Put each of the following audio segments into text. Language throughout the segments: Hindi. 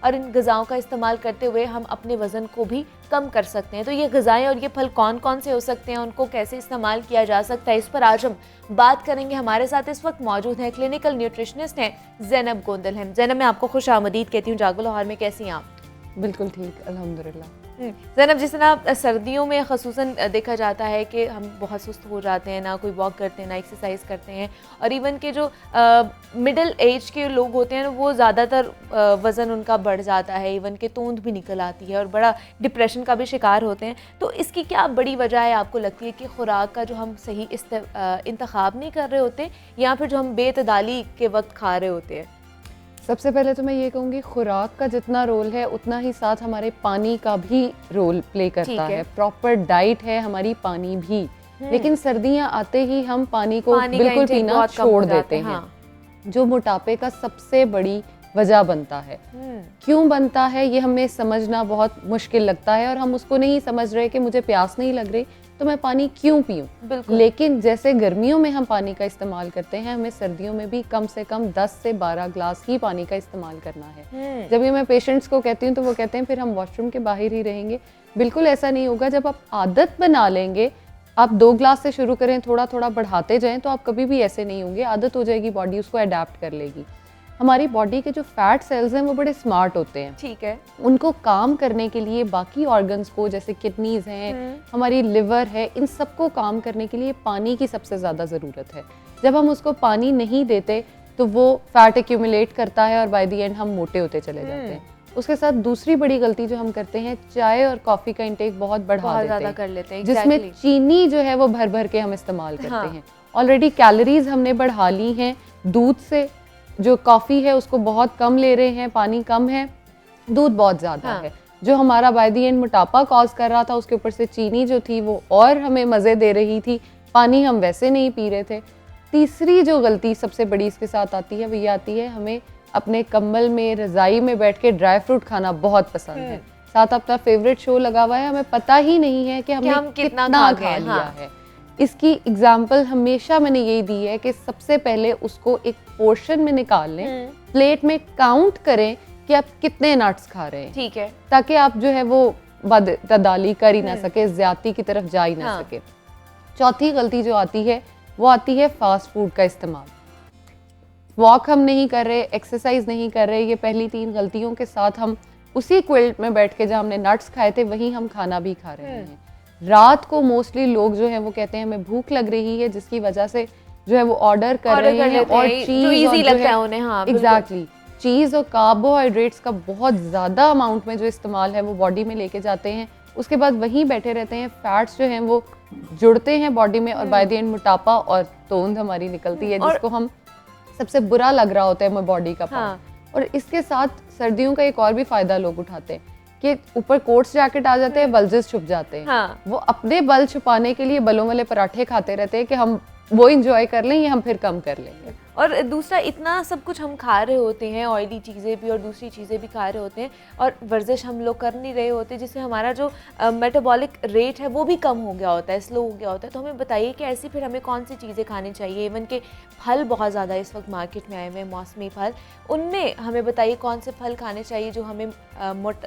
और इन ग़िज़ाओं का इस्तेमाल करते हुए हम अपने वज़न को भी कम कर सकते हैं। तो ये ग़िज़ाएँ और ये फल कौन कौन से हो सकते हैं, उनको कैसे इस्तेमाल किया जा सकता है, इस पर आज हम बात करेंगे। हमारे साथ इस वक्त मौजूद हैं क्लिनिकल न्यूट्रिशनिस्ट हैं ज़ैनब गोंदल हैं। ज़ैनब, मैं आपको खुश आमदीद कहती हूँ जागो लाहौर में। कैसी हैं आप? बिल्कुल ठीक, अल्हम्दुलिल्लाह। ज़ैनब, जिस तरह सर्दियों में ख़ुसूसन देखा जाता है कि हम बहुत सुस्त हो जाते हैं, ना कोई वॉक करते हैं, ना एक्सरसाइज करते हैं, और इवन के जो मिडिल एज के लोग होते हैं वो ज़्यादातर वज़न उनका बढ़ जाता है, इवन के तूंद भी निकल आती है और बड़ा डिप्रेशन का भी शिकार होते हैं। तो इसकी क्या बड़ी वजह है आपको लगती है कि ख़ुराक का जो हम सही इंतखाब नहीं कर रहे होते, या फिर जो हम बेतदाली के वक्त खा रहे होते हैं? सबसे पहले तो मैं ये कहूँगी, खुराक का जितना रोल है उतना ही साथ हमारे पानी का भी रोल प्ले करता है। प्रॉपर डाइट है हमारी, पानी भी। लेकिन सर्दियाँ आते ही हम पानी को बिल्कुल पीना छोड़ देते हैं, जो मोटापे का सबसे बड़ी वजह बनता है। क्यों बनता है ये हमें समझना बहुत मुश्किल लगता है, और हम उसको नहीं समझ रहे कि मुझे प्यास नहीं लग रही तो मैं पानी क्यों पीऊं। लेकिन जैसे गर्मियों में हम पानी का इस्तेमाल करते हैं, हमें सर्दियों में भी कम से कम 10 से 12 ग्लास ही पानी का इस्तेमाल करना है। जब ये मैं पेशेंट्स को कहती हूँ तो वो कहते हैं फिर हम वॉशरूम के बाहर ही रहेंगे। बिल्कुल ऐसा नहीं होगा। जब आप आदत बना लेंगे, आप 2 ग्लास से शुरू करें, थोड़ा थोड़ा बढ़ाते जाएं, तो आप कभी भी ऐसे नहीं होंगे। आदत हो जाएगी, बॉडी उसको अडेप्ट कर लेगी। हमारी बॉडी के जो फैट सेल्स हैं वो बड़े स्मार्ट होते हैं। ठीक है। उनको काम करने के लिए बाकी ऑर्गन्स को, जैसे किडनीज हैं, हमारी लिवर है, इन सबको काम करने के लिए पानी की सबसे ज़्यादा ज़रूरत है। जब हम उसको पानी नहीं देते तो वो फैट एक्यूमुलेट करता है और बाय द एंड हम मोटे होते चले जाते हैं। उसके साथ दूसरी बड़ी गलती जो हम करते हैं, चाय और कॉफ़ी का इंटेक बहुत ज़्यादा कर लेते हैं, जिसमें चीनी जो है वो भर भर के हम इस्तेमाल करते हैं। ऑलरेडी कैलोरीज हमने बढ़ा ली हैं दूध से। जो कॉफ़ी है उसको बहुत कम ले रहे हैं, पानी कम है, दूध बहुत ज़्यादा है, जो हमारा बाय द एंड मोटापा कॉज कर रहा था। उसके ऊपर से चीनी जो थी वो और हमें मज़े दे रही थी, पानी हम वैसे नहीं पी रहे थे। तीसरी जो गलती सबसे बड़ी इसके साथ आती है वो ये आती है, हमें अपने कंबल में, रज़ाई में बैठ के ड्राई फ्रूट खाना बहुत पसंद है। साथ अपना फेवरेट शो लगा हुआ है, हमें पता ही नहीं है कि हमने कितना खा लिया है। इसकी एग्जाम्पल हमेशा मैंने यही दी है कि सबसे पहले उसको एक पोर्शन में निकाल लें, प्लेट में काउंट करें कि आप कितने नट्स खा रहे हैं। ठीक है। ताकि आप जो है वो बदतदाली कर ही ना सके, ज्यादती की तरफ जा ही ना सके। चौथी गलती जो आती है वो आती है फास्ट फूड का इस्तेमाल। वॉक हम नहीं कर रहे, एक्सरसाइज नहीं कर रहे, ये पहली 3 गलतियों के साथ हम उसी क्विल्ट में बैठ के जहाँ हमने नट्स खाए थे वहीं हम खाना भी खा रहे हैं। रात को मोस्टली लोग जो है वो कहते हैं हमें भूख लग रही है, जिसकी वजह से जो है वो ऑर्डर कर रहे हैं, और चीज जो इजी लगता है उन्हें। एग्जैक्टली, चीज़ और कार्बोहाइड्रेट्स का बहुत ज़्यादा अमाउंट में जो इस्तेमाल है वो बॉडी में लेके जाते हैं। उसके बाद वहीं बैठे रहते हैं, फैट्स जो हैं वो जुड़ते हैं बॉडी में, और बाय द एंड मोटापा और तोंद हमारी निकलती है, जिसको हम सबसे बुरा लग रहा होता है हमें बॉडी का पार्ट। और इसके साथ सर्दियों का एक और भी फायदा लोग उठाते हैं कि ऊपर कोट्स जैकेट आ जाते हैं, बल्जेस छुप जाते हैं। वो अपने बल छुपाने के लिए बलों वाले पराठे खाते रहते हैं कि हम वो इंजॉय कर लें, या हम फिर कम कर लेंगे। और दूसरा, इतना सब कुछ हम खा रहे होते हैं, ऑयली चीज़ें भी और दूसरी चीज़ें भी खा रहे होते हैं, और वर्जिश हम लोग कर नहीं रहे होते, जिससे हमारा जो मेटाबॉलिक रेट है वो भी कम हो गया होता है, स्लो हो गया होता है। तो हमें बताइए कि ऐसी फिर हमें कौन सी चीज़ें खानी चाहिए। इवन के फल बहुत ज़्यादा इस वक्त मार्केट में आए हुए हैं, मौसमी फल, उनमें हमें बताइए कौन से फल खाने चाहिए जो हमें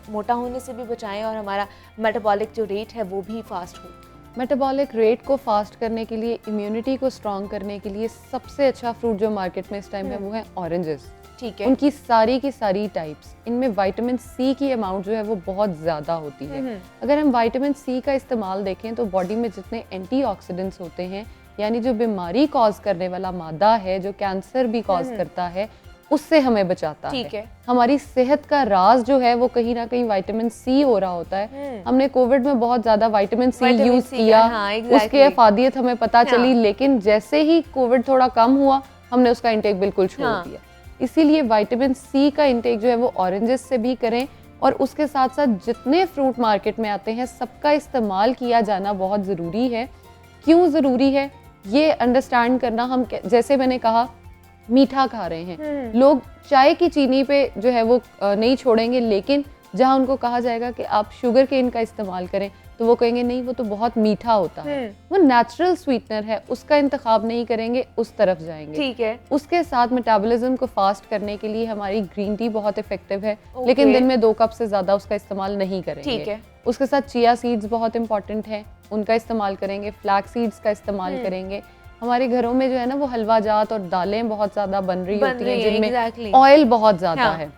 मोटा होने से भी बचाएं और हमारा मेटाबॉलिक जो रेट है वो भी फास्ट हो। मेटाबॉलिक रेट को फास्ट करने के लिए, इम्यूनिटी को स्ट्रॉन्ग करने के लिए सबसे अच्छा फ्रूट जो मार्केट में इस टाइम है वो है ऑरेंजेस। ठीक है। उनकी सारी की सारी टाइप्स, इनमें विटामिन सी की अमाउंट जो है वो बहुत ज़्यादा होती है। अगर हम विटामिन सी का इस्तेमाल देखें तो बॉडी में जितने एंटीऑक्सीडेंट्स होते हैं, यानी जो बीमारी कॉज करने वाला मादा है, जो कैंसर भी कॉज करता है, उससे हमें बचाता है। हमारी सेहत का राज जो है वो कहीं ना कहीं विटामिन सी हो रहा होता है। हमने कोविड में बहुत ज्यादा विटामिन सी यूज किया, उसकी अफादियत हमें पता चली, लेकिन जैसे ही कोविड थोड़ा कम हुआ हमने उसका इंटेक बिल्कुल छोड़ दिया। इसीलिए विटामिन सी का इंटेक जो है वो ऑरेंजेस से भी करें, और उसके साथ साथ जितने फ्रूट मार्केट में आते हैं सबका इस्तेमाल किया जाना बहुत ज़रूरी है। क्यों ज़रूरी है ये अंडरस्टैंड करना। हम जैसे मैंने कहा मीठा खा रहे हैं, लोग चाय की चीनी पे जो है वो नहीं छोड़ेंगे, लेकिन जहाँ उनको कहा जाएगा कि आप शुगर केन का इस्तेमाल करें, तो वो कहेंगे नहीं वो तो बहुत मीठा होता है, वो नेचुरल स्वीटनर है, उसका इंतखाब नहीं करेंगे, उस तरफ जाएंगे। ठीक है। उसके साथ मेटाबॉलिज्म को फास्ट करने के लिए हमारी ग्रीन टी बहुत इफेक्टिव है, लेकिन दिन में 2 कप से ज्यादा उसका इस्तेमाल नहीं करेंगे। ठीक है। उसके साथ चिया सीड्स बहुत इंपॉर्टेंट है, उनका इस्तेमाल करेंगे, फ्लैक्स सीड्स का इस्तेमाल करेंगे। हमारे घरों में जो है ना वो हलवा जात और दालें बहुत ज्यादा बन रही होती हैं जिनमें ऑयल बहुत ज्यादा है,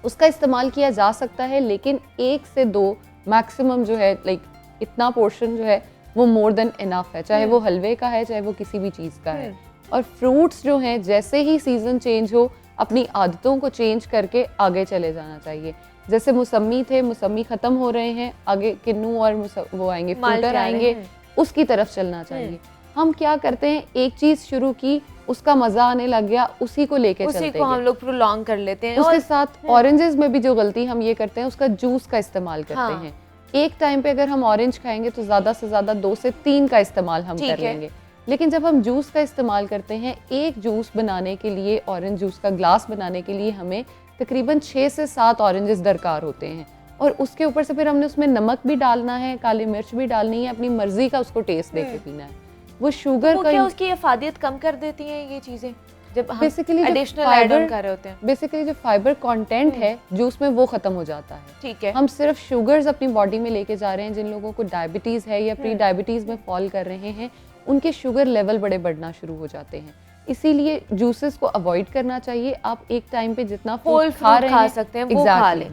उसका इस्तेमाल किया जा सकता है, लेकिन 1 से 2 मैक्सिमम जो है, लाइक इतना पोर्शन जो है वो मोर देन इनफ है, चाहे वो हलवे का है चाहे वो किसी भी चीज़ का है। और फ्रूट्स जो हैं जैसे ही सीजन चेंज हो अपनी आदतों को चेंज करके आगे चले जाना चाहिए। जैसे मौसमी थे, मौसमी खत्म हो रहे हैं, आगे किन्नू और वो आएंगे, फ्रूटर आएंगे, उसकी तरफ चलना चाहिए। हम क्या करते हैं, एक चीज शुरू की, उसका मजा आने लग गया, उसी को लेके चलते हैं, उसी को हम लोग प्रोलॉन्ग कर लेते हैं। उसके साथ ऑरेंजेस में भी जो गलती हम ये करते हैं, उसका जूस का इस्तेमाल करते हैं। एक टाइम पे अगर हम ऑरेंज खाएंगे तो ज्यादा से ज्यादा 2 से 3 का इस्तेमाल हम कर लेंगे, लेकिन जब हम जूस का इस्तेमाल करते हैं, एक जूस बनाने के लिए, ऑरेंज जूस का ग्लास बनाने के लिए हमें तकरीबन 6 से 7 ऑरेंजेस दरकार होते हैं, और उसके ऊपर से फिर हमने उसमें नमक भी डालना है, काली मिर्च भी डालनी है, अपनी मर्जी का उसको टेस्ट देके पीना है। वो शुगर का क्या उसकी अफादियत कम कर देती हैं ये चीजें जब हम बेसिकली एडिशनल ऐड ऑन कर रहे होते हैं? बेसिकली जो फाइबर कंटेंट है जूस में वो खत्म हो जाता है। ठीक है। हम सिर्फ शुगर्स अपनी बॉडी में लेके जा रहे हैं। जिन लोगों को डायबिटीज है या प्री डायबिटीज में फॉल कर रहे हैं, उनके शुगर लेवल बड़े बढ़ना शुरू हो जाते हैं, इसीलिए जूसेस को अवॉइड करना चाहिए। आप एक टाइम पे जितना होल फ्रूट खा सकते हैं वो खा लें।